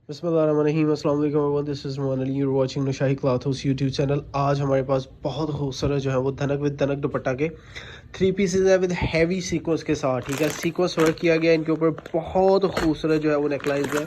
बिस्मिल्लाहिर्रहमानिर्रहीम, अस्सलाम वालेकुम everyone, this is Mohan Ali, you are watching Nushahi cloth house YouTube channel. आज हमारे पास बहुत खूबसूरत जो है वो धनक विद धनक दुपट्टा के 3 पीसेज है विद हैवी सीक्वेंस के साथ। ठीक है, सीक्वेंस वर्क किया गया इनके ऊपर, बहुत खूबसूरत जो है वो नेकलाइज है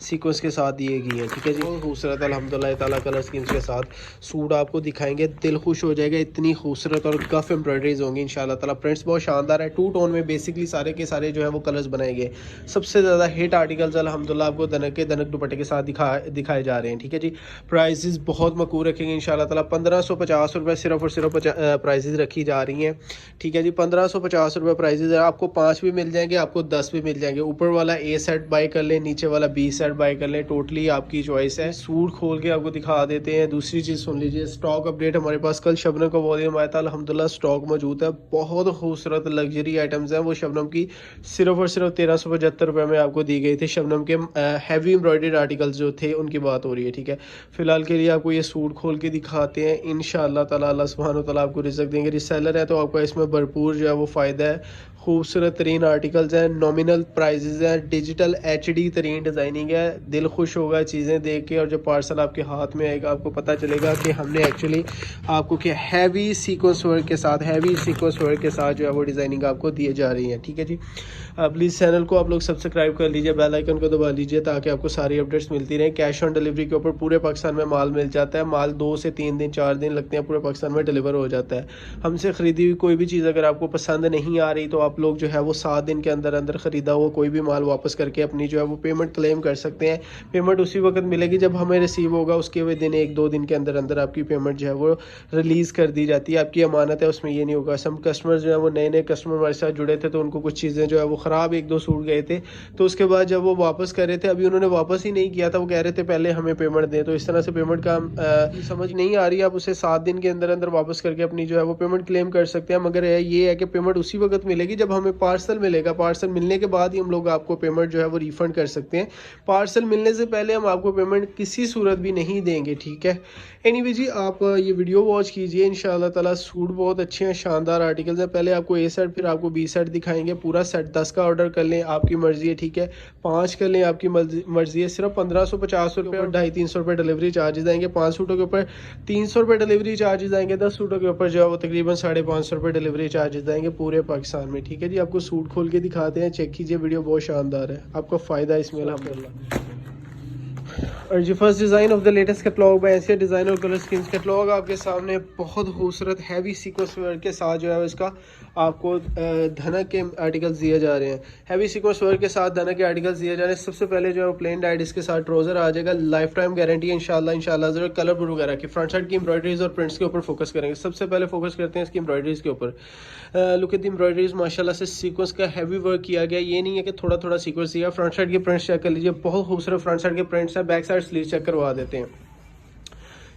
सीक्वेंस के साथ दिए गई है। ठीक है जी, बहुत खूबसूरत अल्हम्दुलिल्लाह ताला कलर स्कीम्स के साथ सूट आपको दिखाएंगे, दिल खुश हो जाएगा। इतनी खूबसूरत और गफ एम्ब्रॉयडरीज होंगी इंशाल्लाह ताला। प्रिंट्स बहुत शानदार है, 2 टोन में बेसिकली सारे के सारे जो है वो कलर्स बनाए गए। सबसे ज़्यादा हिट आर्टिकल्स अल्हम्दुलिल्लाह आपको धनक के धनक दुपट्टे के साथ दिखाए जा रहे हैं। ठीक है जी, प्राइसेस बहुत मकूर रखेंगे इंशाल्लाह ताला। 1550 रुपये सिर्फ और सिर्फ प्राइसेस रखी जा रही हैं। ठीक है जी, 1550 रुपये प्राइसेस है। आपको 5 भी मिल जाएंगे, आपको 10 भी मिल जाएंगे। ऊपर वाला ए सेट बाई कर ले, नीचे वाला बी सेट बाई कर ले, टोटली आपकी चॉइस है। सूट खोल के आपको दिखा देते हैं। दूसरी चीज़ सुन लीजिए, स्टॉक अपडेट हमारे पास कल शबनम का वॉल्यूम आया था, अल्हम्दुलिल्लाह स्टॉक मौजूद है। बहुत खूबसूरत लग्जरी आइटम्स हैं वो शबनम की सिर्फ और सिर्फ 1375 रुपये में आपको दी गई थी। शबनम के हैवी एम्ब्रॉयडर्ड आर्टिकल्स जो थे उनकी बात हो रही है। ठीक है, फिलहाल के लिए आपको ये सूट खोल के दिखाते हैं। इंशाअल्लाह ताला अल्लाह सुब्हानो तआला आपको रिज़्क देंगे। रिसेलर है तो आपका इसमें भरपूर जो है वो फ़ायदा है। खूबसूरत तरीन आर्टिकल्स हैं, नॉमिनल प्राइजेज़ हैं, डिजिटल HD तरीन डिज़ाइनिंग है। दिल खुश होगा चीज़ें देख के, और जब पार्सल आपके हाथ में आएगा आपको पता चलेगा कि हमने एक्चुअली आपको क्या हैवी सीक्वेंस वर्क के साथ जो है वो डिज़ाइनिंग आपको दिए जा रही है। ठीक है जी, प्लीज़ चैनल को आप लोग सब्सक्राइब कर लीजिए, बेल आइकन को दबा लीजिए ताकि आपको सारी अपडेट्स मिलती रहें। कैश ऑन डिलीवरी के ऊपर पूरे पाकिस्तान में माल मिल जाता है। माल 2 से 3 दिन 4 दिन लगते हैं, पूरे पाकिस्तान में डिलीवर हो जाता है। हमसे ख़रीदी हुई कोई भी चीज़ अगर आपको पसंद नहीं आ रही तो आप लोग जो है वो 7 दिन के अंदर अंदर ख़रीदा हुआ कोई भी माल वापस करके अपनी जो है वो पेमेंट क्लेम कर सकते हैं। पेमेंट उसी वक्त मिलेगी जब हमें रिसीव होगा, उसके वे दिन 1-2 दिन के अंदर अंदर आपकी पेमेंट जो है वो रिलीज़ कर दी जाती है। आपकी अमानत है, उसमें ये नहीं होगा। सम कस्टमर जो है वो नए कस्टमर हमारे साथ जुड़े थे तो उनको कुछ चीज़ें जो है वो ख़राब 1-2 सूट गए थे, तो उसके बाद जब वो वापस कर रहे थे, अभी उन्होंने वापस ही नहीं किया था, वो कह रहे थे पहले हमें पेमेंट दें। तो इस तरह से पेमेंट का समझ नहीं आ रही, आप उसे 7 दिन के अंदर अंदर वापस करके अपनी जो है वो पेमेंट क्लेम कर सकते हैं। मगर ये है कि पेमेंट उसी वक्त मिलेगी जब हमें पार्सल मिलेगा। पार्सल मिलने के बाद ही हम लोग आपको पेमेंट जो है वो रिफ़ंड कर सकते हैं। पार्सल मिलने से पहले हम आपको पेमेंट किसी सूरत भी नहीं देंगे। ठीक है, एनीवे जी, आप ये वीडियो वॉच कीजिए। इंशाल्लाह ताला सूट बहुत अच्छे हैं, शानदार आर्टिकल्स हैं। पहले आपको ए सेट फिर आपको बी सेट दिखाएंगे। पूरा सेट 10 का ऑर्डर कर लें, आपकी मर्ज़ी है। ठीक है, 5 कर लें, आपकी मर्ज़ी है। सिर्फ 1550 रुपये और 250-300 रुपये डिलीवरी चार्जेस आएंगे। 5 सूटों के ऊपर 300 रुपये डिलीवरी चार्जेस आएंगे। 10 सूटों के ऊपर जो है वो तकरीबन 550 रुपये डिलीवरी चार्जेस आएंगे पूरे पाकिस्तान में। ठीक है जी, आपको सूट खोल के दिखाते हैं, चेक कीजिए, वीडियो बहुत शानदार है, आपका फ़ायदा इसमें अल्हम्दुलिल्लाह। और जी first design of the latest catalogue by Asia design और कलर स्कीम्स कैटलॉग आपके सामने बहुत खूबसूरत हैवी सीक्वेंस वर्क के साथ जो है इसका आपको धनक के आर्टिकल्स दिए जा रहे हैं। हैवी सीक्वेंस वर्क के साथ धनक के आर्टिकल्स दिए जा रहे हैं। सबसे पहले जो है वो प्लेन डाइड इसके साथ ट्राउज़र आ जाएगा, लाइफ टाइम गारंटी है इंशाल्लाह। ज़रा कलर वगैरह की फ्रंट साइड की एम्ब्रॉयडरीज और प्रिंट्स के ऊपर फोकस करेंगे। सबसे पहले फोकस करते हैं इसकी एम्ब्रॉयडरीज के ऊपर। लुक एट द एम्ब्रॉयडरीज, माशाल्लाह से सीक्वेंस का हैवी वर्क किया गया। ये नहीं है कि थोड़ा थोड़ा सीक्वेंस दिया। फ्रंट साइड के प्रिंट्स चेक कर लीजिए, बहुत खूबसूरत फ्रंट साइड के प्रिंट्स है। बैक साइड स्लीव चेक करवा देते हैं।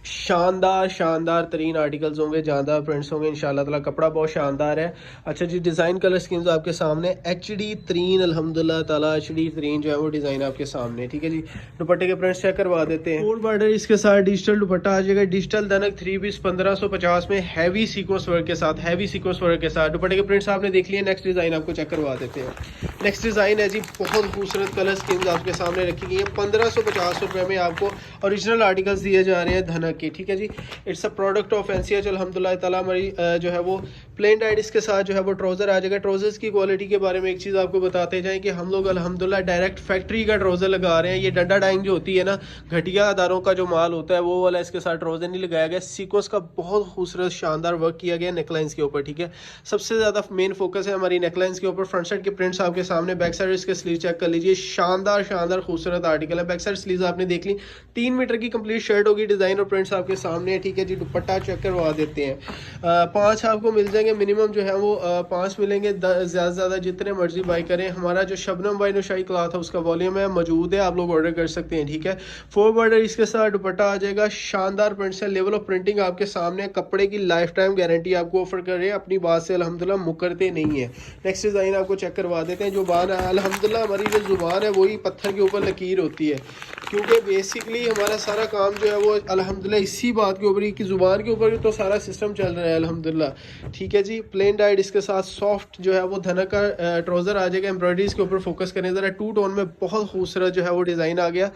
शानदार तरीन आर्टिकल्स होंगे, जानदार प्रिंट्स होंगे इंशाल्लाह ताला। कपड़ा बहुत शानदार है। अच्छा जी, डिज़ाइन कलर स्कीम्स आपके सामने HD तरीन अल्हम्दुलिल्लाह ताला, HD तरीन जो है वो डिज़ाइन आपके सामने। ठीक है जी, दुपट्टे के प्रिंट्स चेक करवा देते हैं। फुल बॉर्डर इसके साथ डिजिटल दुपट्टा आ जाएगा। डिजिटल धनक 3 पीस 1550 में हैवी सीक्वेंस वर्क के साथ दुपट्टे के प्रिंट्स आपने देख लिए। नेक्स्ट डिज़ाइन आपको चेक करवा देते हैं। नेक्स्ट डिज़ाइन है जी, बहुत खूबसूरत कलर स्कीम्स आपके सामने रखी गई है। 1550 रुपये में आपको ओरिजिनल आर्टिकल्स दिए जा रहे हैं धनक की। ठीक है जी, it's a product of NCH अल्हम्दुलिल्लाह ताला। हमारी जो है वो प्लेन डाइड इसके साथ जो है वो ट्राउज़र आ जाएगा। ट्राउज़र्स की क्वालिटी के बारे में एक चीज़ आपको बताते जाएं कि हम लोग अल्हम्दुलिल्लाह डायरेक्ट फैक्ट्री का ट्राउज़र लगा रहे हैं। ये डंडा डाइंग जो होती है ना, घटिया अदारों का जो माल होता है वो वाला इसके साथ ट्राउज़र नहीं लगाया गया। सीक्वेंस का बहुत खूबसूरत शानदार वर्क किया गया नेकलाइंस के ऊपर। ठीक है, सबसे ज़्यादा मेन फोकस है हमारी नेकलाइंस के ऊपर। फ्रंट साइड के प्रिंट्स आपके सामने, बैक साइड इसके स्लीव चेक कर लीजिए। शानदार खूबसूरत आर्टिकल है। बैक साइड स्लीव आपने देख ली। 3 मीटर की कंप्लीट शर्ट होगी। डिज़ाइन और प्रिंट्स आपके सामने है। ठीक है जी, दुपट्टा चेक करवा देते हैं। 5 आपको मिल जाएंगे मिनिमम जो है वो 5 मिलेंगे। ज़्यादा से ज़्यादा जितने मर्जी बाई करें। हमारा जो शबनम बाई नुशाही क्लॉथ है उसका वॉल्यूम है मौजूद है, आप लोग ऑर्डर कर सकते हैं। ठीक है, 4 बॉर्डर इसके साथ दुपट्टा आ जाएगा। शानदार प्रिंट्स है, लेवल ऑफ प्रिंटिंग आपके सामने। कपड़े की लाइफ टाइम गारंटी आपको ऑफर कर रहे हैं, अपनी बात से अल्हम्दुलिल्लाह मुकरते नहीं है। नेक्स्ट डिज़ाइन आपको चेक करवा देते हैं। जुबान है अल्हम्दुलिल्लाह, हमारी जो जुबान है वही पत्थर के ऊपर लकीर होती है, क्योंकि बेसिकली हमारा सारा काम जो है वो अल्हम्दुलिल्लाह इसी बात के ऊपर, की ज़ुबान के ऊपर तो सारा सिस्टम चल रहा है अल्हम्दुलिल्लाह। ठीक है जी, प्लेन डाइड इसके साथ सॉफ्ट जो है वो धनक का ट्राउज़र आ जाएगा। एम्ब्रॉयडरीज के ऊपर फोकस करें ज़रा। 2 टोन में बहुत खूबसूरत जो है वो डिज़ाइन आ गया।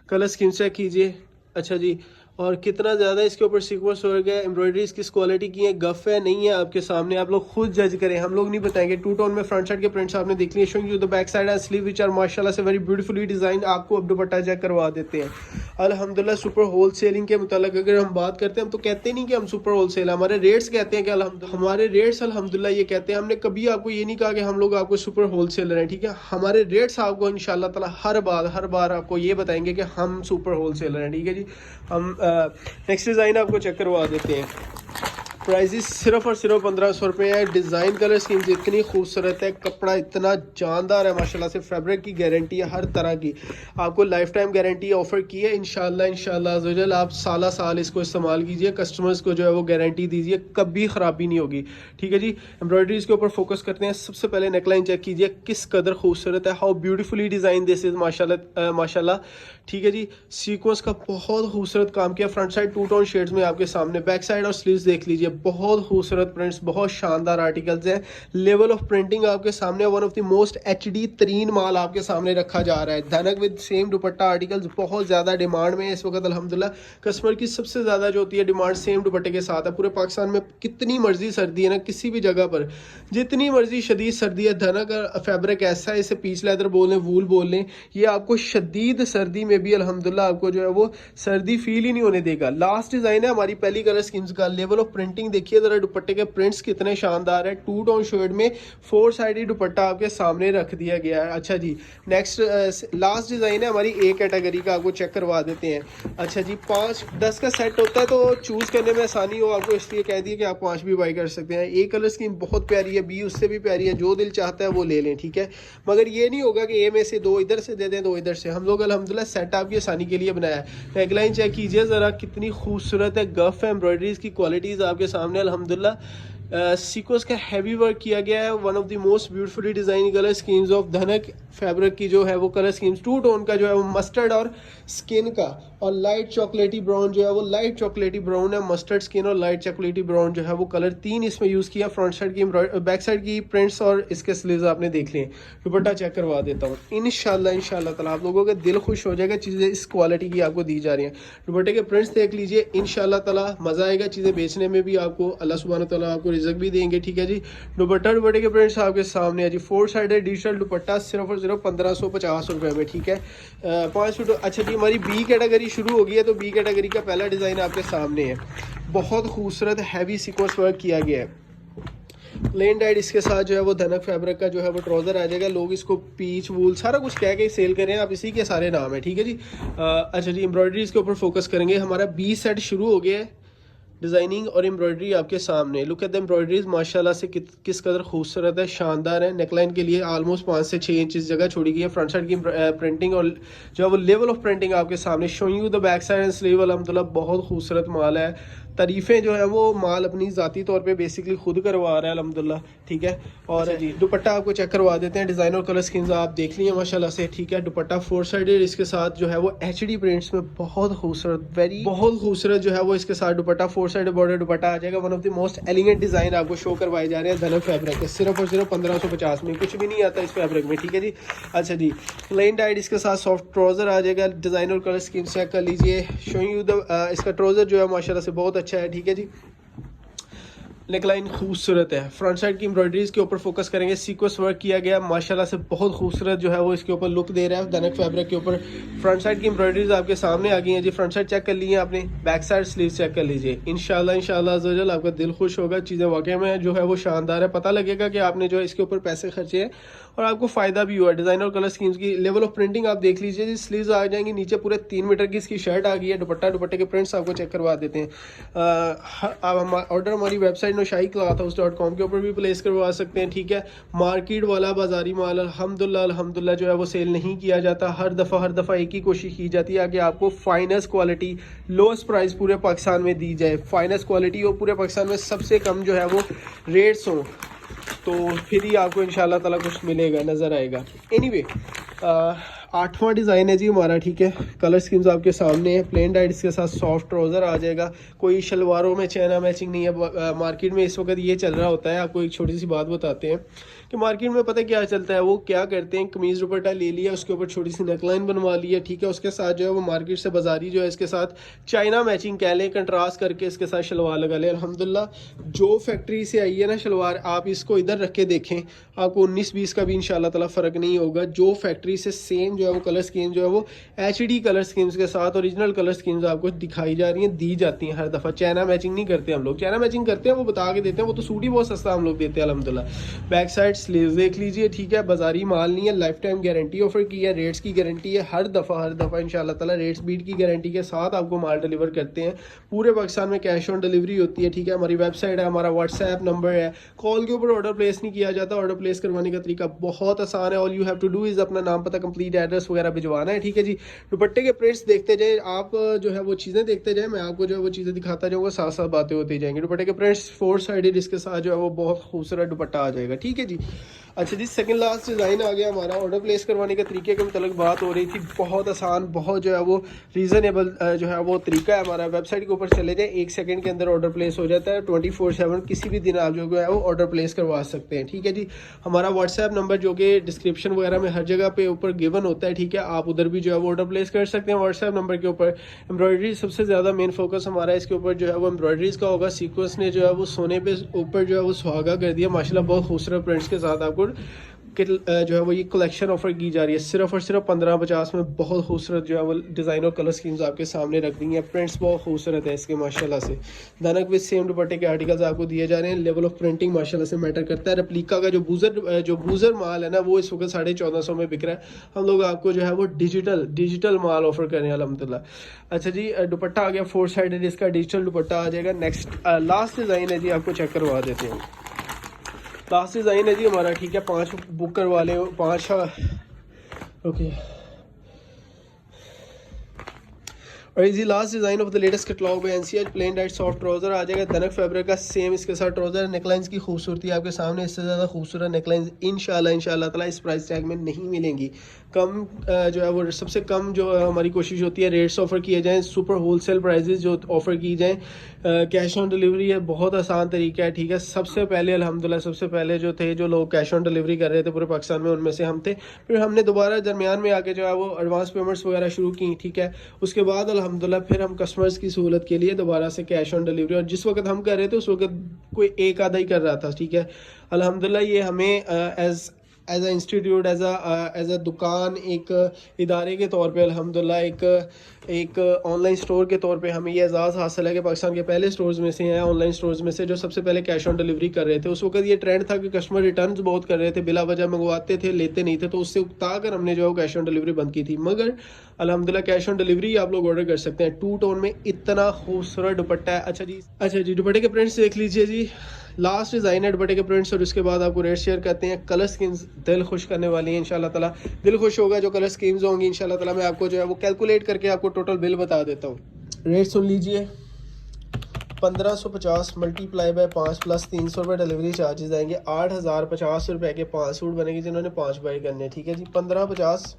कलर स्कीम चेक कीजिए। अच्छा जी, और कितना ज़्यादा इसके ऊपर सीक्वेंस हो गया, एम्ब्रॉयडरीज किस क्वालिटी की है, गफ है नहीं है, आपके सामने, आप लोग खुद जज करें, हम लोग नहीं बताएंगे। टू टोन में फ्रंट साइड के प्रिंट्स आपने देख लिए, showing you the back side and sleeve which are माशाल्लाह से वेरी ब्यूटीफुली डिजाइन। आपको अब दुपट्टा चेक करवा देते हैं। अल्हम्दुलिल्लाह सुपर होल सेलिंग के मुतालिक अगर हम बात करते हैं, हम तो कहते नहीं कि हम सुपर होल सेल, हमारे रेट्स कहते हैं कि अल्हम्दुलिल्लाह, हमारे रेट्स अल्हम्दुलिल्लाह ये कहते हैं। हमने कभी आपको ये नहीं कहा कि हम लोग आपको सुपर होल सेलर हैं, ठीक है। हमारे रेट्स आपको इंशाल्लाह ताला हर बार आपको ये बताएंगे कि हम सुपर होल सेलर हैं, ठीक है जी। हम नेक्स्ट डिज़ाइन आपको चेक करवा देते हैं। प्राइजेस सिर्फ और सिर्फ 1500 रुपये है। डिज़ाइन कलर स्कीम्स इतनी खूबसूरत है, कपड़ा इतना जानदार है माशाल्लाह से, फैब्रिक की गारंटी है हर तरह की, आपको लाइफ टाइम गारंटी ऑफर की है। इंशाल्लाह अज़्ज़वजल आप साल इसको इस्तेमाल कीजिए, कस्टमर्स को जो है वो गारंटी दीजिए, कभी ख़राबी नहीं होगी, ठीक है जी। एम्ब्रॉयडरीज के ऊपर फोकस करते हैं। सबसे पहले नेकलाइन चेक कीजिए, किस कदर खूबसूरत है, how beautifully design this is माशाल्लाह, ठीक है जी। सीक्वेंस का बहुत खूबसूरत काम किया, front side to tone shades में आपके सामने, बैक साइड और स्लीव्स देख लीजिए, बहुत खूबसूरत प्रिंट्स, बहुत शानदार आर्टिकल्स हैं। लेवल ऑफ प्रिंटिंग आपके सामने, one of the most HD तरीन माल आपके सामने रखा जा रहा है। धनक विद सेम दुपट्टा आर्टिकल्स बहुत ज़्यादा डिमांड में है इस वक्त अल्हम्दुलिल्लाह। कस्टमर की सबसे ज़्यादा जो होती है डिमांड सेम दुपट्टे के साथ है। पूरे पाकिस्तान में कितनी मर्जी सर्दी है ना, किसी भी जगह पर जितनी मर्जी शदीद सर्दी है, धनक फैब्रिक ऐसा है, इसे पीच लेदर बोल लें, वूल बोल लें, ये आपको शदीद सर्दी में भी अल्हम्दुलिल्लाह आपको जो है वो सर्दी फील ही नहीं होने देगा। लास्ट डिज़ाइन है हमारी पहली कलर स्कीम्स का। लेवल ऑफ प्रिंटिंग देखिए ज़रा, दुपट्टे के प्रिंट्स कितने शानदार है। टू टोन शेड में 4 साइडेड दुपट्टा आपके सामने रख दिया गया है। अच्छा जी, नेक्स्ट लास्ट डिज़ाइन है हमारी ए कैटेगरी का, आपको चेक करवा देते हैं। अच्छा जी, 5-10 का सेट होता है तो चूज़ करने में आसानी हो आपको, इसलिए कह दिए कि आप 5 भी बाई कर सकते हैं। ए कलर स्कीम बहुत प्यारी है, बी उससे भी प्यारी है, जो दिल चाहता है वो ले लें, ठीक है। मगर ये नहीं होगा कि ए में से 2 इधर से दे दें, 2 इधर से। हम लोग अल्हम्दुलिल्लाह सेट आपकी आसानी के लिए बनाया है। नेकलाइन चेक कीजिए ज़रा, कितनी खूबसूरत है, गफ है, एम्ब्रॉयडरीज की क्वालिटीज़ आपके सामने अल्हम्दुलिल्लाह। सीक्वेंस का हैवी वर्क किया गया है। One of the most beautifully design colour schemes of धनक फैब्रिक की जो है वो कलर स्कीम्स, टू टोन का जो है वो मस्टर्ड और स्किन का, और लाइट चॉकलेटी ब्राउन जो है वो लाइट चॉकलेटी ब्राउन है, मस्टर्ड स्किन और लाइट चॉकलेटी ब्राउन जो है वो कलर 3 इसमें यूज़ किया। फ्रंट साइड की बैक साइड की प्रिंट्स और इसके स्लीव्स आपने देख लिए। दुपट्टा चेक करवा देता हूँ। इंशाल्लाह ताला आप लोगों का दिल खुश हो जाएगा, चीज़ें इस क्वालिटी की आपको दी जा रही हैं। दुपट्टे के प्रिंट्स देख लीजिए, इंशाल्लाह ताला मज़ा आएगा। चीज़ें बेचने में भी आपको अल्लाह सुब्हानहू तआला आपको रिज़्क भी देंगे, ठीक है जी। दुपट्टे के प्रिंट्स आपके सामने है जी। 4 साइडेड डिजिटल दुपट्टा सिर्फ और सिर्फ 1550 रुपये में, ठीक है। 5 फुट। अच्छा जी, हमारी बी कैटेगरी शुरू हो गई है, तो बी कैटेगरी का पहला डिज़ाइन आपके सामने है। बहुत खूबसूरत हैवी सीक्वेंस वर्क किया गया है। प्लेन डाइड इसके साथ जो है वो धनक फैब्रिक का जो है वो ट्राउज़र आ जाएगा। लोग इसको पीच वूल सारा कुछ कह के सेल करें, आप इसी के सारे नाम है, ठीक है जी। अच्छा जी, एम्ब्रॉयडरीज के ऊपर फोकस करेंगे। हमारा बी सेट शुरू हो गया है। डिज़ाइनिंग और एम्ब्रॉयडरी आपके सामने, लुक एट द एम्ब्रॉयडरीज माशाल्लाह से किस कदर खूबसूरत है, शानदार है। नेकलाइन के लिए ऑलमोस्ट 5 से 6 इंच जगह छोड़ी गई है। फ्रंट साइड की प्रिंटिंग और जो है वो लेवल ऑफ प्रिंटिंग आपके सामने। Showing you the back side and sleeve, अल्हम्दुलिल्लाह बहुत खूबसूरत माल है। तारीफ़ें जो है वो माल अपनी ज़ाती तौर पे बेसिकली खुद करवा रहा है अल्हम्दुलिल्लाह, ठीक है। और जी दुपट्टा आपको चेक करवा देते हैं। डिज़ाइन और कलर स्कीम्स आप देख लिए माशाल्लाह से, ठीक है। दुपट्टा 4 साइडेड इसके साथ जो है वो एचडी प्रिंट्स में बहुत खूबसूरत, बहुत खूबसूरत जो है वो इसके साथ दुपट्टा 4 साइडेड बॉर्डर दुपट्टा आ जाएगा। One of the most elegant design आपको शो करवाए जा रहे हैं धनक फैब्रिक के, सिर्फ और सिर्फ 1550 में। कुछ भी नहीं आता इस फैब्रिक में, ठीक है जी। अच्छा जी, प्लेन डाइड इसके साथ सॉफ्ट ट्राउज़र आ जाएगा। डिज़ाइन और कलर स्कीम चेक कर लीजिए। शोइंग यू द इसका ट्राउज़र जो है माशाल्लाह से बहुत अच्छा है, ठीक है जी। नेकलाइन खूबसूरत है। फ्रंट साइड की एम्ब्रॉयडरीज के ऊपर फोकस करेंगे। सीक्वेंस वर्क किया गया माशाल्लाह से, बहुत खूबसूरत जो है वो इसके ऊपर लुक दे रहा है धनक फैब्रिक के ऊपर। फ्रंट साइड की एम्ब्रॉयडरीज आपके सामने आ गई हैं जी। फ्रंट साइड चेक कर ली है आपने, बैक साइड स्लीव चेक कर लीजिए। इंशाल्लाह अज़्ज़वजल आपका दिल खुश होगा। चीज़ें वाकई में जो है वो शानदार है। पता लगेगा कि आपने जो है इसके ऊपर पैसे खर्चे हैं और आपको फ़ायदा भी हुआ। डिज़ाइन और कलर स्कीम्स की लेवल ऑफ प्रिंटिंग आप देख लीजिए जी। स्लीव्स आ जाएंगी नीचे, पूरे 3 मीटर की इसकी शर्ट आ गई है। दुपट्टे के प्रिंट्स आपको चेक करवा देते हैं। आप ऑर्डर हमारी वेबसाइट नौशाही क्लॉथ हाउस.com के ऊपर भी प्लेस करवा सकते हैं, ठीक है। मार्केट वाला बाजारी माल अल्हम्दुलिल्लाह जो है वो सेल नहीं किया जाता। हर दफ़ा एक ही कोशिश की जाती है कि आपको फाइनेस्ट क्वालिटी लोएस्ट प्राइस पूरे पाकिस्तान में दी जाए। फाइनेस्ट क्वालिटी और पूरे पाकिस्तान में सबसे कम जो है वो रेट्स हों, तो फिर ही आपको इंशाल्लाह ताला कुछ मिलेगा, नज़र आएगा। एनीवे 8वां डिज़ाइन है जी हमारा, ठीक है। कलर स्कीम्स आपके सामने है। प्लेन डाइट इसके साथ सॉफ्ट ट्राउज़र आ जाएगा। कोई शलवारों में चैना मैचिंग नहीं है। मार्केट में इस वक्त ये चल रहा होता है। आपको एक छोटी सी बात बताते हैं कि कि मार्केट में पता क्या चलता है, वो क्या करते हैं, कमीज़ दुपट्टा ले लिया, उसके ऊपर छोटी सी नेकलाइन बनवा लिया, ठीक है, उसके साथ जो है वो मार्केट से बाजारी जो है इसके साथ चाइना मैचिंग कह लें, कंट्रास्ट करके इसके साथ शलवार लगा लें। अल्हम्दुलिल्लाह जो फैक्ट्री से आई है ना शलवार, आप इसको इधर रख के देखें, आपको 19-20 का भी इंशाल्लाह ताला फ़र्क नहीं होगा। जो फैक्ट्री से सेम जो है वो कलर स्कीम जो है वो HD कलर स्कीम्स के साथ ओरिजिनल कलर स्कीम्स आपको दिखाई जा रही हैं, दी जाती हैं हर दफ़ा। चाइना मैचिंग नहीं करते हम लोग, चाइना मैचिंग करते हैं वो बता के देते हैं, वो तो सूट ही बहुत सस्ता हम लोग देते हैं अल्हम्दुलिल्लाह। बैक साइड स्लीव देख लीजिए, ठीक है, बाजारी माल नहीं है, लाइफ टाइम गारंटी ऑफर की है, रेट्स की गारंटी है, हर दफ़ा इंशाल्लाह ताला रेट्स बीट की गारंटी के साथ आपको माल डिलीवर करते हैं। पूरे पाकिस्तान में कैश ऑन डिलीवरी होती है, ठीक है। हमारी वेबसाइट है, हमारा व्हाट्सएप नंबर है, कॉल के ऊपर ऑर्डर प्लेस नहीं किया जाता। ऑर्डर प्लेस करवाने का तरीका बहुत आसान है, all you have to do is अपना नाम पता कंप्लीट एड्रेस वगैरह भिजवाना है, ठीक है जी। दुपट्टे के प्रिंट्स देखते जाए आप, जो है वो चीज़ें देखते जाए, मैं आपको जो है वो चीज़ें दिखाता जाऊँगा, साथ साथ बातें होती जाएंगी। दुपट्टे के प्रिंट्स 4 साइडेड इसके साथ जो है वो बहुत खूबसूरत दुपट्टा आ जाएगा, ठीक है जी। अच्छा जी, सेकंड लास्ट डिज़ाइन आ गया हमारा। ऑर्डर प्लेस करवाने के तरीके के मतलब बात हो रही थी, बहुत आसान, बहुत जो है वो रीज़नेबल जो है वो तरीका है हमारा। वेबसाइट के ऊपर चले जाए, 1 सेकंड के अंदर ऑर्डर प्लेस हो जाता है। 24/7 किसी भी दिन आप जो है वो ऑर्डर प्लेस करवा सकते हैं, ठीक है जी। हमारा व्हाट्सएप नंबर जो कि डिस्क्रिप्शन वगैरह में हर जगह पे ऊपर गिवन होता है, ठीक है, आप उधर भी जो है वो ऑर्डर प्लेस कर सकते हैं व्हाट्सएप नंबर के ऊपर। एम्ब्रॉयडरी सबसे ज़्यादा मेन फोकस हमारा इसके ऊपर जो है वो एम्ब्रॉयडरीज़ का होगा। सीक्वेंस ने जो है वो सोने पे ऊपर जो है वो सुहागा कर दिया माशाल्लाह, बहुत खूबसूरत प्रिंट्स के साथ आपको जो है वो ये कलेक्शन ऑफर की जा रही है। सिर्फ और सिर्फ 1550 में बहुत खूबसूरत जो है वो डिज़ाइन और कलर स्कीम्स आपके सामने रख दी हैं। प्रिंट्स बहुत खूबसूरत है इसके माशाल्लाह से। धनक विद सेम दुपट्टे के आर्टिकल्स आपको दिए जा रहे हैं। लेवल ऑफ प्रिंटिंग माशाल्लाह से मैटर करता है। रेप्लिका का जो बूजर माल है ना, वो इस वक्त 1450 में बिक रहा है। हम लोग आपको जो है वो डिजिटल माल ऑफर कर रहे हैं अल्हम्दुलिल्लाह। अच्छा जी, दुपट्टा आ गया 4 साइडेड, इसका डिजिटल दुपट्टा आ जाएगा। नेक्स्ट लास्ट डिज़ाइन है जी, आपको चेक करवा देते हैं। लास्ट डिज़ाइन है जी हमारा, ठीक है, 5 बुक करवा ले, 5 ओके। और इजी last design of the latest catalogue में NCH plain dyed soft trouser आ जाएगा। धनक फैब्रिक का सेम इसके साथ ट्राउज़र। नेकलाइंस की खूबसूरती आपके सामने, इससे ज़्यादा खूबसूरत नेकलाइंस इंशाल्लाह ताला इस प्राइस टैग में नहीं मिलेंगी। कम जो है वो सबसे कम जो हमारी कोशिश होती है रेट्स ऑफ़र किए जाएँ, सुपर होलसेल प्राइजेस जो ऑफ़र की जाएँ। कैश ऑन डिलीवरी है, बहुत आसान तरीका है, ठीक है। सबसे पहले अल्हम्दुलिल्लाह सबसे पहले जो लोग कैश ऑन डिलीवरी कर रहे थे पूरे पाकिस्तान में, उनमें से हम थे। फिर हमने दोबारा दरमियान में आके जो है वो एडवांस पेमेंट्स वगैरह शुरू की, ठीक है। उसके बाद अल्हम्दुलिल्लाह फिर हम कस्टमर्स की सहूलत के लिए दोबारा से कैश ऑन डिलीवरी, और जिस वक्त हम कर रहे थे उस वक्त कोई एक आधा ही कर रहा था, ठीक है। अल्हम्दुलिल्लाह ये हमें as a institute, as a दुकान, एक इदारे के तौर पे अल्हम्दुलिल्लाह एक ऑनलाइन स्टोर के तौर पे हमें ये एजाज़ हासिल है कि पाकिस्तान के पहले स्टोर्स में से हैं, ऑनलाइन स्टोर्स में से, जो सबसे पहले कैश ऑन डिलीवरी कर रहे थे। उस वक्त ये ट्रेंड था कि कस्टमर रिटर्न्स बहुत कर रहे थे, बिला वजह मंगवाते थे, लेते नहीं थे, तो उससे उकता कर हमने जो है कैश ऑन डिलीवरी बंद की थी। मगर अल्हम्दुलिल्लाह कैश ऑन डिलीवरी आप लोग ऑर्डर कर सकते हैं। 2 टोन में इतना खूबसूरत दुपट्टा है। अच्छा जी, दुपट्टे के प्रिंट्स देख लीजिए जी। लास्ट डिज़ाइन है दुपट्टे के प्रिंट्स, और उसके बाद आपको रेट शेयर करते हैं। कलर स्कीम्स दिल खुश करने वाली हैं इंशाल्लाह ताला, दिल खुश होगा जो कलर स्कीम्स होंगी इंशाल्लाह ताला। मैं आपको जो है वो कैलकुलेट करके आपको टोटल बिल बता देता हूँ। रेट सुन लीजिए, 1550 मल्टीप्लाई बाय 5 प्लस 300 रुपये डिलीवरी चार्जेस आएंगे। 8050 रुपये के 5 सूट बनेंगे जिन्होंने 5 बाई करने, ठीक है जी। 1550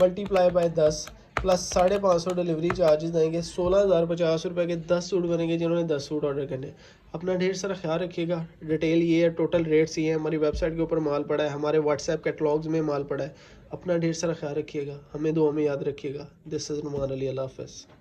multiply by 10 plus 550 delivery charges आएंगे। 16050 रुपये के 10 सूट बनेंगे जिन्होंने 10 सूट ऑर्डर करने। अपना ढेर सारा ख्याल रखिएगा। डिटेल ये है, टोटल रेट्स ये हैं, हमारी वेबसाइट के ऊपर माल पड़ा है, हमारे व्हाट्सएप कैटलॉग्स में माल पड़ा है। अपना ढेर सारा ख्याल रखिएगा, हमें दुआ में याद रखिएगा। दिस इज़ नुमान अली, अल्लाह हाफ़िज़।